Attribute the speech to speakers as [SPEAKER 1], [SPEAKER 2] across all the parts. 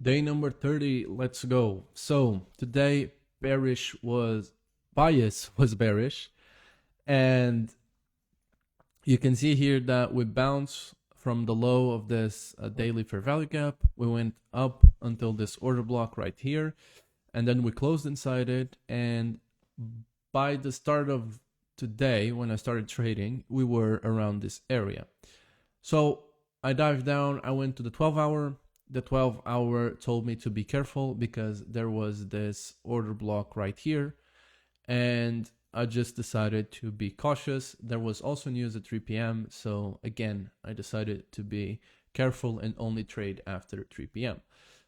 [SPEAKER 1] Day number 30, let's go. So today bias was bearish, and you can see here that we bounced from the low of this daily fair value gap. We went up until this order block right here, and then we closed inside it. And by the start of today, when I started trading, we were around this area. So I dived down, I went to the 12-hour. The 12-hour told me to be careful because there was this order block right here, and I just decided to be cautious. There was also news at 3 p.m. So again, I decided to be careful and only trade after 3 p.m.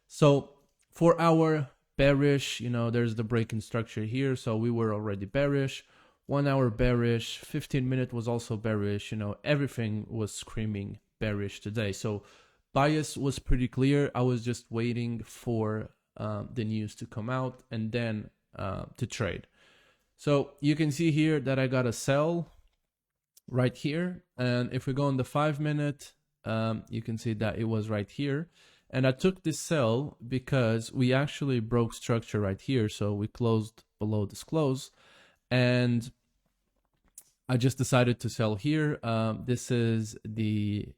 [SPEAKER 1] So 4-hour bearish, there's the break in structure here. So we were already bearish. 1-hour bearish, 15-minute was also bearish. Everything was screaming bearish today. So bias was pretty clear. I was just waiting for the news to come out and then to trade. So you can see here that I got a sell right here. And if we go on the 5-minute, you can see that it was right here. And I took this sell because we actually broke structure right here. So we closed below this close. And I just decided to sell here. This is the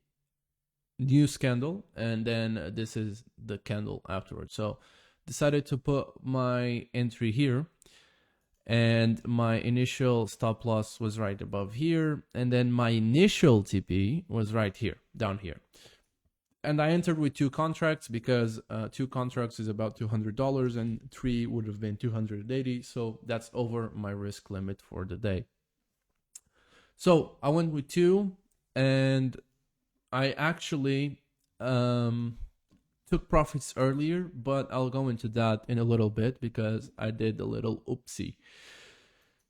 [SPEAKER 1] news candle, and then this is the candle afterwards. So decided to put my entry here, and my initial stop loss was right above here, and then my initial TP was right here, down here. And I entered with 2 contracts because 2 contracts is about $200 and 3 would have been 280. So that's over my risk limit for the day. So I went with 2, and I actually took profits earlier, but I'll go into that in a little bit because I did a little oopsie.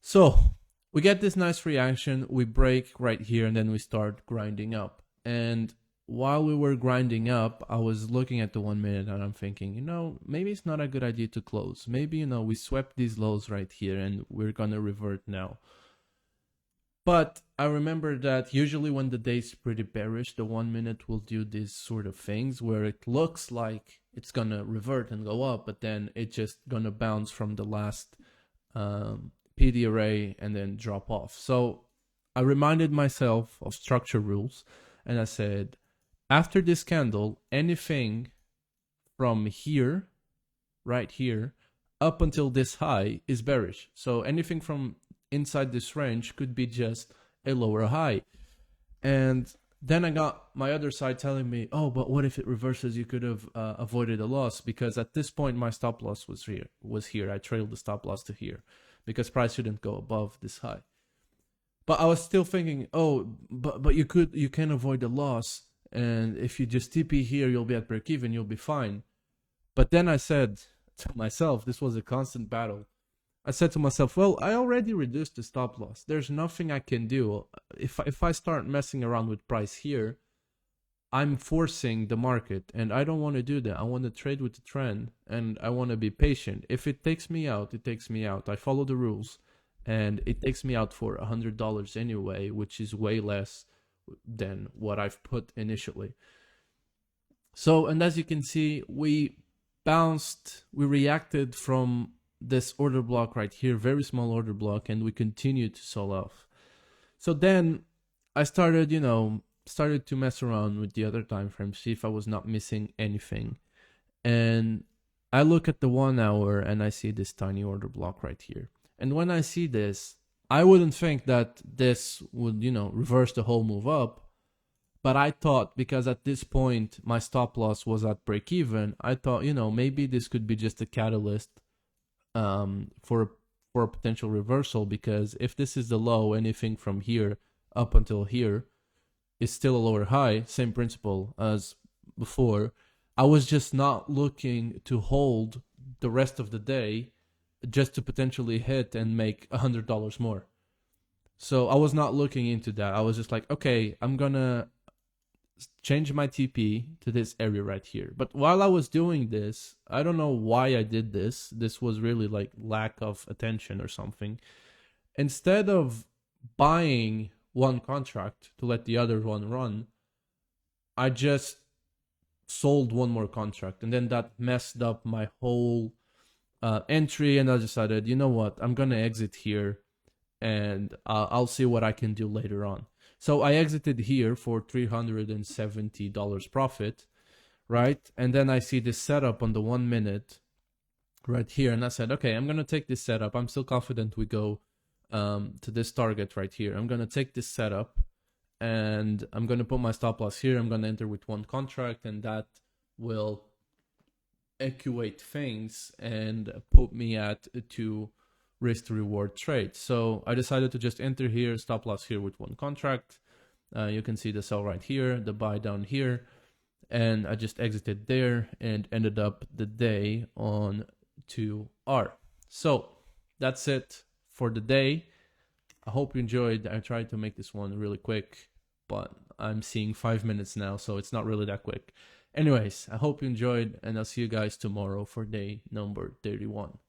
[SPEAKER 1] So we get this nice reaction, we break right here, and then we start grinding up. And while we were grinding up, I was looking at the 1 minute and I'm thinking, maybe it's not a good idea to close. Maybe, we swept these lows right here and we're gonna revert now. But I remember that usually when the day's pretty bearish, the 1 minute will do these sort of things where it looks like it's gonna revert and go up, but then it's just gonna bounce from the last PD array and then drop off. So I reminded myself of structure rules, and I said, after this candle, anything from here, right here, up until this high is bearish. So anything from inside this range could be just a lower high. And then I got my other side telling me, oh, but what if it reverses? You could have avoided a loss, because at this point my stop loss was here. I trailed the stop loss to here because price shouldn't go above this high. But I was still thinking, oh, but you can avoid the loss, and if you just TP here, you'll be at break even, you'll be fine. But then I said to myself, this was a constant battle. I said to myself, well, I already reduced the stop loss. There's nothing I can do. If I start messing around with price here, I'm forcing the market, and I don't want to do that. I want to trade with the trend, and I want to be patient. If it takes me out, it takes me out. I follow the rules, and it takes me out for $100 anyway, which is way less than what I've put initially. So, and as you can see, we reacted from this order block right here, very small order block, and we continued to sell off. So then I started, to mess around with the other time frame, see if I was not missing anything. And I look at the 1 hour and I see this tiny order block right here. And when I see this, I wouldn't think that this would, reverse the whole move up. But I thought, because at this point my stop loss was at break even, I thought, maybe this could be just a catalyst for a potential reversal, because if this is the low, anything from here up until here is still a lower high, same principle as before. I was just not looking to hold the rest of the day just to potentially hit and make $100 more. So I was not looking into that. I was just like, okay, I'm gonna change my TP to this area right here. But while I was doing this, I don't know why I did this. This was really like lack of attention or something. Instead of buying one contract to let the other one run, I just sold one more contract, and then that messed up my whole entry, and I decided, you know what, I'm gonna exit here, and I'll see what I can do later on. So I exited here for $370 profit, right? And then I see this setup on the 1 minute right here, and I said, okay, I'm gonna take this setup. I'm still confident we go to this target right here. I'm gonna take this setup, and I'm gonna put my stop loss here. I'm gonna enter with one contract, and that will equate things and put me at 2 risk to reward trades. So I decided to just enter here, stop loss here with one contract. You can see the sell right here, the buy down here, and I just exited there and ended up the day on 2R. So that's it for the day. I hope you enjoyed. I tried to make this one really quick, but I'm seeing 5 minutes now, so it's not really that quick. Anyways, I hope you enjoyed, and I'll see you guys tomorrow for day number 31.